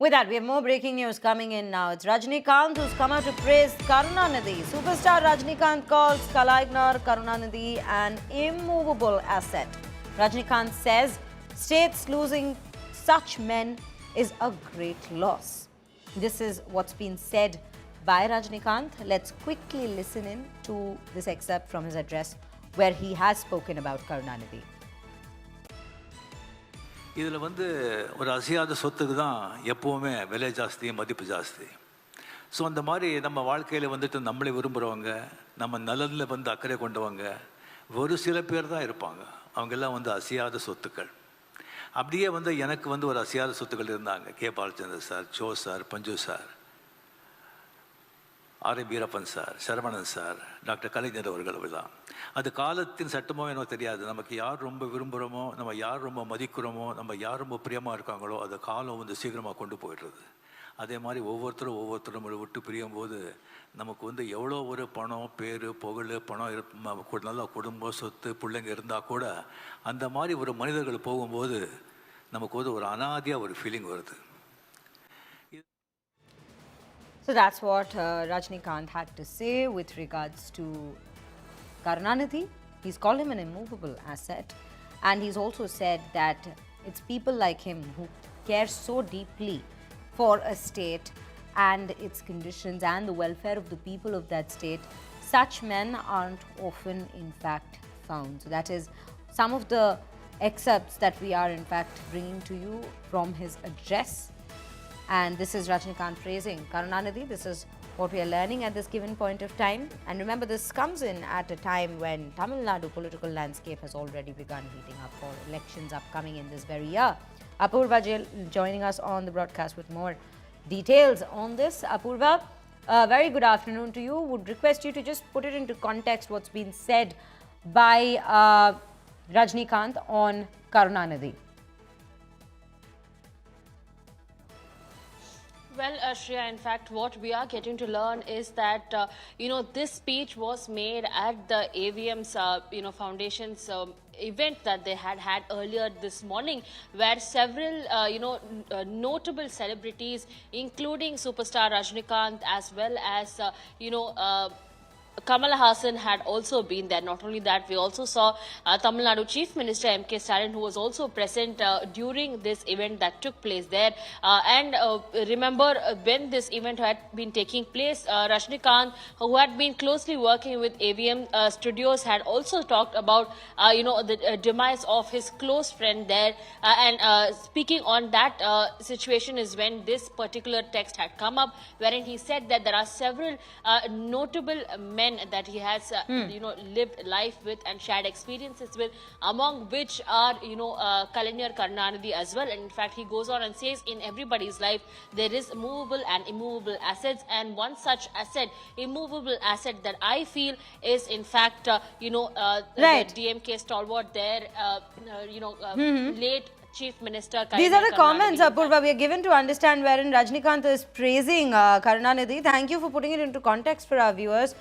With that, we have more breaking news coming in now. It's Rajinikanth who's come out to praise Karunanidhi. Superstar Rajinikanth calls Karunanidhi an immovable asset. Rajinikanth says states losing such men is a great loss. This is what's been said by Rajinikanth. Let's quickly listen in to this excerpt from his address where he has spoken about Karunanidhi. இதில் ஒரு அசையாத சொத்துக்கு தான் எப்போவுமே விலை ஜாஸ்தி மதிப்பு ஜாஸ்தி. ஸோ அந்த மாதிரி நம்ம வாழ்க்கையில் நம்மளை விரும்புகிறவங்க, நம்ம நலனில் அக்கறை கொண்டவங்க ஒரு சில பேர் தான் இருப்பாங்க. அவங்கெல்லாம் அசையாத சொத்துக்கள். அப்படியே எனக்கு ஒரு அசையாத சொத்துக்கள் இருந்தாங்க. K Balachander sir, Cho sir, Panchu sir, R Veerappan sir, Saravanan sir, doctor Kalaignar அவர்கள் தான். அது காலத்தின் சட்டமோ என்னோ தெரியாது. நமக்கு யார் ரொம்ப விரும்புகிறோமோ, நம்ம யார் ரொம்ப மதிக்கிறோமோ, நம்ம யார் ரொம்ப பிரியமாக இருக்காங்களோ அது காலம் சீக்கிரமாக கொண்டு போயிடுறது. அதே மாதிரி ஒவ்வொருத்தரும் நம்மளை விட்டு பிரியும் போது நமக்கு எவ்வளோ ஒரு பணம், பேர், புகழ், பணம், நல்ல குடும்பம், சொத்து, பிள்ளைங்க இருந்தால் கூட அந்த மாதிரி ஒரு மனிதர்கள் போகும்போது நமக்கு ஒரு அனாதியாக ஒரு ஃபீலிங் வருது. So that's what Rajinikanth had to say with regards to Karunanidhi. He's called him an immovable asset, and he's also said that it's people like him who care so deeply for a state and its conditions and the welfare of the people of that state. Such men aren't often in fact found. So that is some of the excerpts that we are in fact bringing to you from his address. And this is Rajinikanth praising Karunanidhi. This is what we are learning at this given point of time. And remember, this comes in at a time when Tamil Nadu political landscape has already begun heating up for elections upcoming in this very year. Apoorva joining us on the broadcast with more details on this. Apoorva, very good afternoon to you. Would request you to just put it into context what's been said by Rajinikanth on Karunanidhi. Well, Shreya, in fact, what we are getting to learn is that, this speech was made at the AVM's, foundation's event that they had earlier this morning, where several, notable celebrities, including superstar Rajinikanth, as well as, Kamal Haasan had also been there. Not only that, we also saw Tamil Nadu Chief Minister Stalin, who was also present during this event that took place there. Remember, when this event had been taking place, Rajinikanth, who had been closely working with AVM Studios, had also talked about, the demise of his close friend there. Speaking on that situation is when this particular text had come up, wherein he said that there are several notable men that he has lived life with and shared experiences with, among which are Karunanidhi as well. And in fact, he goes on and says in everybody's life there is movable and immovable assets, and one such asset, immovable asset, that I feel is in fact right. The DMK stalwart there, late Chief Minister. These are the comments, Apoorva, we are given to understand, wherein Rajinikanth is praising Karunanidhi. Thank you for putting it into context for our viewers.